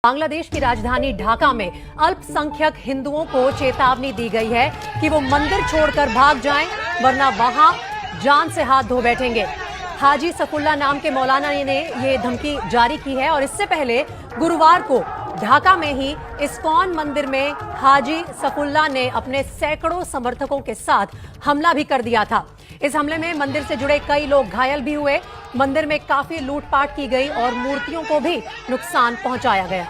बांग्लादेश की राजधानी ढाका में अल्पसंख्यक हिंदुओं को चेतावनी दी गई है कि वो मंदिर छोड़कर भाग जाएं, वरना वहां जान से हाथ धो बैठेंगे। हाजी सफुल्ला नाम के मौलाना ने ये धमकी जारी की है और इससे पहले गुरुवार को ढाका में ही इस्कॉन मंदिर में हाजी सफुल्ला ने अपने सैकड़ों समर्थकों के साथ हमला भी कर दिया था। इस हमले में मंदिर से जुड़े कई लोग घायल भी हुए। मंदिर में काफी लूटपाट की गई और मूर्तियों को भी नुकसान पहुंचाया गया।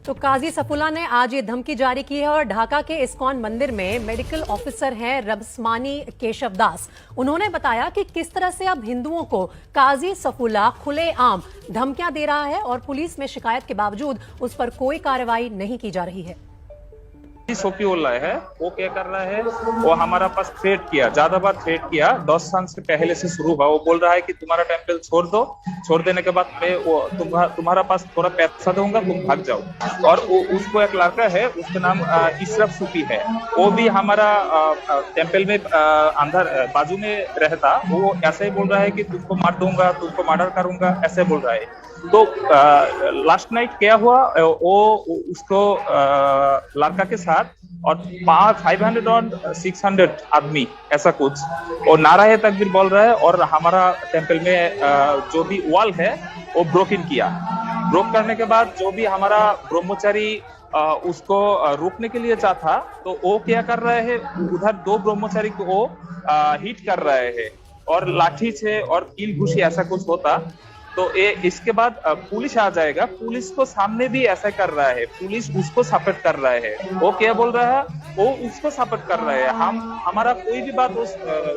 तो काजी सफुल्ला ने आज ये धमकी जारी की है और ढाका के इस्कॉन मंदिर में मेडिकल ऑफिसर हैं रबस्मानी केशव दास। उन्होंने बताया कि किस तरह से अब हिंदुओं को काजी सफुल्ला खुलेआम धमकियां दे रहा है और पुलिस में शिकायत के बावजूद उस पर कोई कार्रवाई नहीं की जा रही है। सोफीउल्लाह है, वो क्या कर रहा है, वो हमारा पास थ्रेट किया, ज्यादा बार थ्रेट किया, 10 साल से पहले से शुरू हुआ। वो बोल रहा है कि तुम्हारा टेंपल छोड़ दो, छोड़ देने के बाद मैं वो तुम्हारा पास थोड़ा पैसा दूंगा, तुम भाग जाओ। और उसको एक लड़का है, उसका नाम इशरफ सूफी है, वो भी हमारा टेंपल में अंदर बाजू में रहता। वो ऐसे ही बोल रहा है कि तुमको मार दूंगा, तुमको मर्डर करूंगा, ऐसे बोल रहा है। तो लास्ट नाइट क्या हुआ, वो उसको लड़का के साथ और 500 और 600 आदमी ऐसा कुछ, और नारा तकबीर बोल रहा है और हमारा टेंपल में जो भी वॉल है वो ब्रोकन किया। ब्रोक करने के बाद जो भी हमारा ब्रह्मचारी उसको रोकने के लिए चाहता, तो वो क्या कर रहे हैं, उधर 2 ब्रह्मचारी को वो हिट कर रहे हैं और लाठी से और कील घुसी ऐसा कुछ होता। तो इसके बाद पुलिस आ जाएगा, पुलिस को सामने भी ऐसा कर रहा है, पुलिस उसको सपोर्ट कर रहा है। वो क्या बोल रहा है, वो उसको सपोर्ट कर रहा है। हमारा कोई भी बात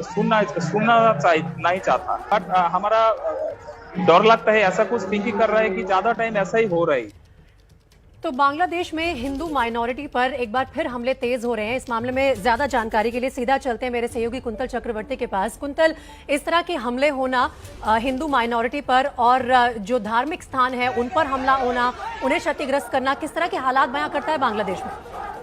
सुनना नहीं चाहता, बट हमारा डर लगता है, ऐसा कुछ थिंकिंग कर रहा है कि ज्यादा टाइम ऐसा ही हो रहा है। तो बांग्लादेश में हिंदू माइनॉरिटी पर एक बार फिर हमले तेज हो रहे हैं। इस मामले में ज्यादा जानकारी के लिए सीधा चलते हैं मेरे सहयोगी कुंतल चक्रवर्ती के पास। कुंतल, इस तरह के हमले होना हिंदू माइनॉरिटी पर और जो धार्मिक स्थान है उन पर हमला होना, उन्हें क्षतिग्रस्त करना, किस तरह के हालात बयां करता है बांग्लादेश में?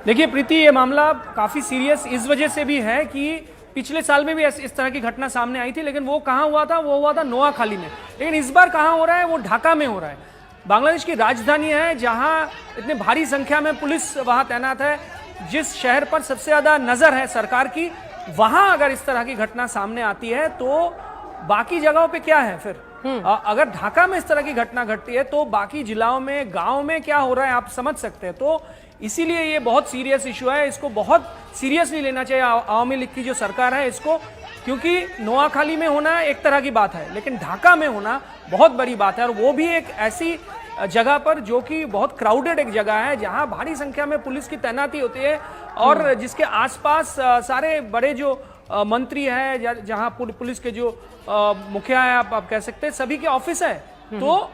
देखिए प्रीति, ये मामला काफी सीरियस इस वजह से भी है कि पिछले साल में भी इस तरह की घटना सामने आई थी, लेकिन वो कहाँ हुआ था, वो हुआ था नोआखाली में। लेकिन इस बार कहाँ हो रहा है, वो ढाका में हो रहा है। बांग्लादेश की राजधानी है, जहां इतने भारी संख्या में पुलिस वहां तैनात है, जिस शहर पर सबसे ज्यादा नजर है सरकार की, वहां अगर इस तरह की घटना सामने आती है तो बाकी जगहों पे क्या है फिर? अगर ढाका में इस तरह की घटना घटती है तो बाकी जिलों में, गांव में क्या हो रहा है आप समझ सकते हैं। तो इसीलिए ये बहुत सीरियस इशू है, इसको बहुत सीरियसली लेना चाहिए आवामी लीग की जो सरकार है इसको, क्योंकि नोआखाली में होना एक तरह की बात है, लेकिन ढाका में होना बहुत बड़ी बात है, और वो भी एक ऐसी जगह पर जो कि बहुत क्राउडेड एक जगह है, जहां भारी संख्या में पुलिस की तैनाती होती है और जिसके आसपास सारे बड़े जो मंत्री हैं, जहां पुलिस के जो मुखिया है आप कह सकते हैं, सभी के ऑफिस है। तो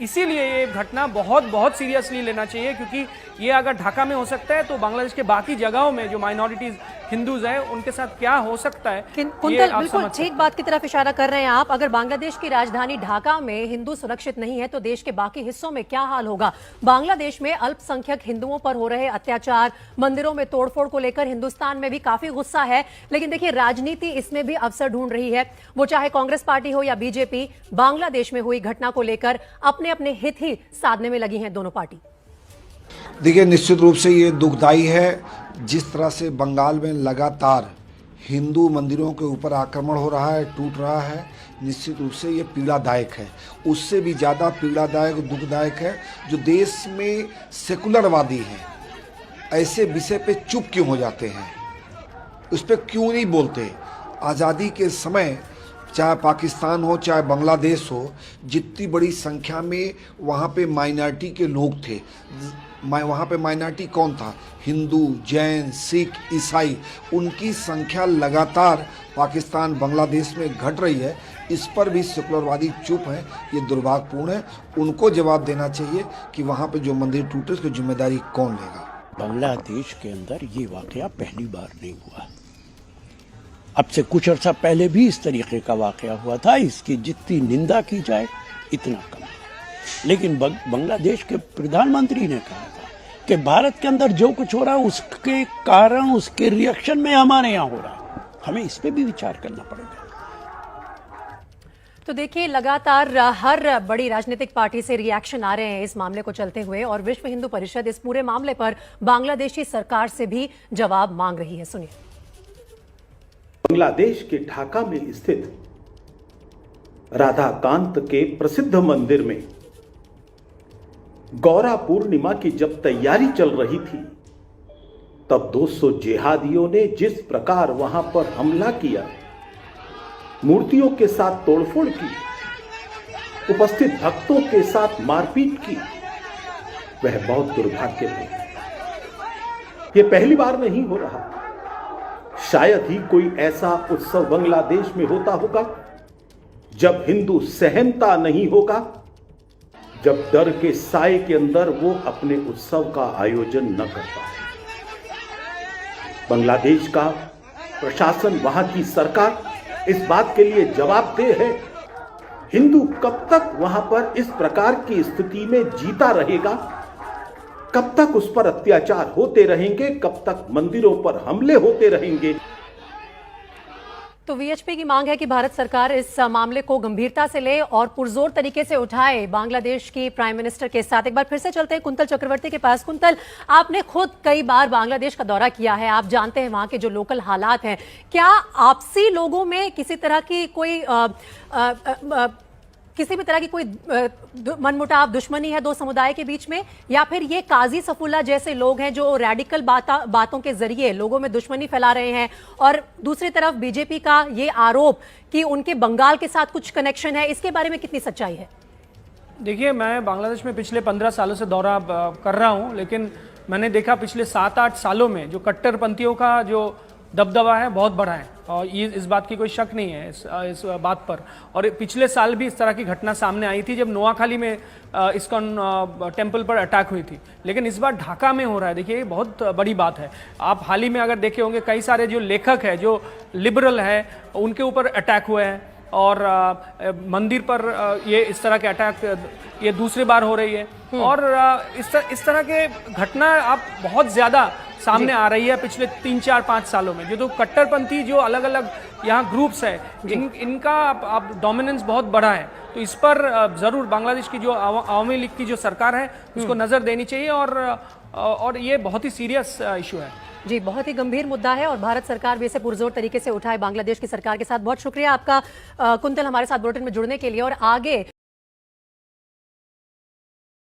इसीलिए ये घटना बहुत सीरियसली लेना चाहिए, क्योंकि ये अगर ढाका में हो सकता है तो बांग्लादेश के बाकी जगहों में जो माइनॉरिटीज हिंदूज हैं उनके साथ क्या हो सकता है। कुंतल, बिल्कुल ठीक बात की तरफ इशारा कर रहे हैं आप। अगर बांग्लादेश की राजधानी ढाका में हिंदू सुरक्षित नहीं है तो देश के बाकी हिस्सों में क्या हाल होगा? बांग्लादेश में अल्पसंख्यक हिंदुओं पर हो रहे अत्याचार, मंदिरों में तोड़फोड़ को लेकर हिंदुस्तान में भी काफी गुस्सा है, लेकिन देखिए राजनीति इसमें भी अवसर ढूंढ रही है। वो चाहे कांग्रेस पार्टी हो या बीजेपी, बांग्लादेश में हुई घटना को लेकर अपने हित ही साधने में लगी हैं दोनों पार्टी। देखिए, निश्चित रूप से ये दुखदाई है, जिस तरह से बंगाल में लगातार हिंदू मंदिरों के ऊपर आक्रमण हो रहा है, टूट रहा है। निश्चित रूप से ये पीड़ादायक है। उससे भी ज़्यादा पीड़ादायक, दुखदायक है जो देश में सेकुलरवादी हैं, ऐसे विषय पे चुप क्यों हो जाते हैं, उस पर क्यों नहीं बोलते। आज़ादी के समय चाहे पाकिस्तान हो चाहे बांग्लादेश हो, जितनी बड़ी संख्या में वहाँ पे माइनॉरिटी के लोग थे, वहाँ पे माइनॉरिटी कौन था, हिंदू, जैन, सिख, ईसाई, उनकी संख्या लगातार पाकिस्तान, बांग्लादेश में घट रही है। इस पर भी सेकुलरवादी चुप है, ये दुर्भाग्यपूर्ण है। उनको जवाब देना चाहिए कि वहाँ पे जो मंदिर टूटे उसकी जिम्मेदारी कौन लेगा। बांग्लादेश के अंदर ये वाकया पहली बार नहीं हुआ, अब से कुछ अर्सा पहले भी इस तरीके का वाकया हुआ था। इसकी जितनी निंदा की जाए इतना कम। लेकिन बांग्लादेश के प्रधानमंत्री ने कहा था कि भारत के अंदर जो कुछ हो रहा है उसके कारण, उसके रिएक्शन में हमारे यहाँ हो रहा है। हमें इस पे भी विचार करना पड़ेगा। तो देखिए, लगातार हर बड़ी राजनीतिक पार्टी से रिएक्शन आ रहे हैं इस मामले को चलते हुए, और विश्व हिंदू परिषद इस पूरे मामले पर बांग्लादेशी सरकार से भी जवाब मांग रही है। सुनिए। बांग्लादेश के ढाका में स्थित राधा कांत के प्रसिद्ध मंदिर में गौरा पूर्णिमा की जब तैयारी चल रही थी, तब 200 जिहादियों ने जिस प्रकार वहां पर हमला किया, मूर्तियों के साथ तोड़फोड़ की, उपस्थित भक्तों के साथ मारपीट की, वह बहुत दुर्भाग्यपूर्ण है। यह पहली बार नहीं हो रहा। शायद ही कोई ऐसा उत्सव बांग्लादेश में होता होगा जब हिंदू सहनता नहीं होगा, जब डर के साए के अंदर वो अपने उत्सव का आयोजन न करता। बांग्लादेश का प्रशासन, वहां की सरकार इस बात के लिए जवाबदेह है। हिंदू कब तक वहां पर इस प्रकार की स्थिति में जीता रहेगा, कब तक उस पर अत्याचार होते रहेंगे, कब तक मंदिरों पर हमले होते रहेंगे। तो वीएचपी की मांग है कि भारत सरकार इस मामले को गंभीरता से ले और पुरजोर तरीके से उठाए बांग्लादेश की प्राइम मिनिस्टर के साथ। एक बार फिर से चलते हैं कुंतल चक्रवर्ती के पास। कुंतल, आपने खुद कई बार बांग्लादेश का दौरा किया है, आप जानते हैं वहां के जो लोकल हालात हैं। क्या आपसी लोगों में किसी तरह की कोई किसी भी तरह की कोई मनमुटाव, दुश्मनी है दो समुदाय के बीच में, या फिर ये काजी सफुल्ला जैसे लोग हैं जो रैडिकल बातों के जरिए लोगों में दुश्मनी फैला रहे हैं, और दूसरी तरफ बीजेपी का ये आरोप कि उनके बंगाल के साथ कुछ कनेक्शन है, इसके बारे में कितनी सच्चाई है? देखिए, मैं बांग्लादेश में पिछले 15 सालों से दौरा कर रहा हूं, लेकिन मैंने देखा पिछले 7-8 सालों में जो कट्टरपंथियों का जो दबदबा है बहुत बड़ा है, और ये इस बात की कोई शक नहीं है इस बात पर। और पिछले साल भी इस तरह की घटना सामने आई थी जब नोआखाली में इस्कॉन टेम्पल पर अटैक हुई थी, लेकिन इस बार ढाका में हो रहा है। देखिए, ये बहुत बड़ी बात है। आप हाल ही में अगर देखे होंगे, कई सारे जो लेखक है, जो लिबरल है, उनके ऊपर अटैक हुए हैं, और मंदिर पर ये इस तरह के अटैक ये दूसरी बार हो रही है। और इस तरह के घटना आप बहुत ज्यादा सामने आ रही है पिछले 3-4-5 सालों में। जो तो कट्टरपंथी जो अलग अलग यहाँ ग्रुप्स है, इनका आप डोमिनेंस बहुत बड़ा है। तो इस पर जरूर बांग्लादेश की जो आवामी लीग की जो सरकार है उसको नजर देनी चाहिए, और ये बहुत ही सीरियस इशू है। जी, बहुत ही गंभीर मुद्दा है, और भारत सरकार भी इसे पुरजोर तरीके से उठाए बांग्लादेश की सरकार के साथ। बहुत शुक्रिया आपका कुंतल, हमारे साथ बुलेटिन में जुड़ने के लिए। और आगे